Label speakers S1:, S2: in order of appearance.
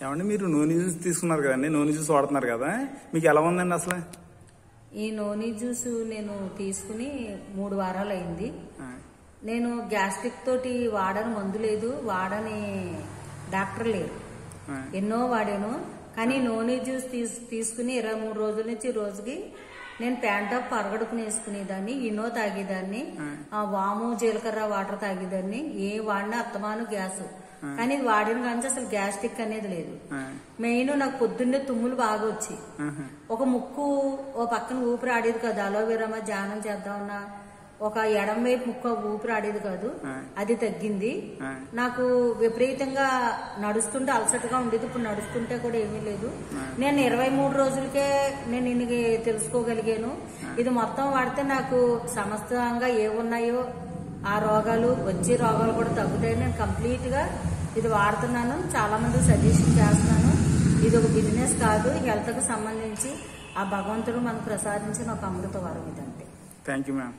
S1: ఏమండి మీరు నూనె జ్యూస్ తీసుకున్నారు కదండి, నూనె జ్యూస్ వాడుతున్నారు కదా, మీకు ఎలా ఉందండి అసలు?
S2: ఈ నూనె జ్యూస్ నేను తీసుకుని 3 వారాలు అయింది. నేను గ్యాస్ట్రిక్ తోటి వాడని మందు లేదు, వాడని డాక్టర్ లేరు. ఎన్నో వాడాను, కానీ నూనె జ్యూస్ తీసుకుని 23 రోజుల నుంచి రోజుకి నేను ప్యాంటాప్ పరగడుకుని వేసుకునేదాన్ని, ఇనో తాగేదాన్ని, వాము జీలకర్ర వాటర్ తాగేదాన్ని. ఏ వాడినా అత్తమాను గ్యాస్, కానీ ఇది వాడిన కానీ అసలు గ్యాస్ట్రిక్ అనేది లేదు. మెయిన్ నాకు పొద్దున్నే తుమ్ములు బాగా వచ్చి ఒక ముక్కు ఓ పక్కన ఊపిరి ఆడేది కాదు. అలోవెరా ధ్యానం చేద్దామన్నా ఒక ఎడం వైపు ముక్కు ఊపిరి ఆడేది కాదు, అది తగ్గింది. నాకు విపరీతంగా నడుస్తుంటే అలసటగా ఉండేది, ఇప్పుడు నడుస్తుంటే కూడా ఏమీ లేదు. నేను 23 రోజులకే నేను ఇన్ని తెలుసుకోగలిగాను. ఇది మొత్తం వాడితే నాకు సమస్తంగా ఏమున్నాయో ఆ రోగాలు, వచ్చే రోగాలు కూడా తగ్గుతాయి. నేను కంప్లీట్ గా ఇది వాడుతున్నాను, చాలా మంది సజెషన్ చేస్తున్నాను. ఇది ఒక బిజినెస్ కాదు, హెల్త్ కు సంబంధించి ఆ భగవంతుడు మనకు ప్రసాదించిన ఒక అమృత వరం ఇదంతే.
S1: Thank you ma'am.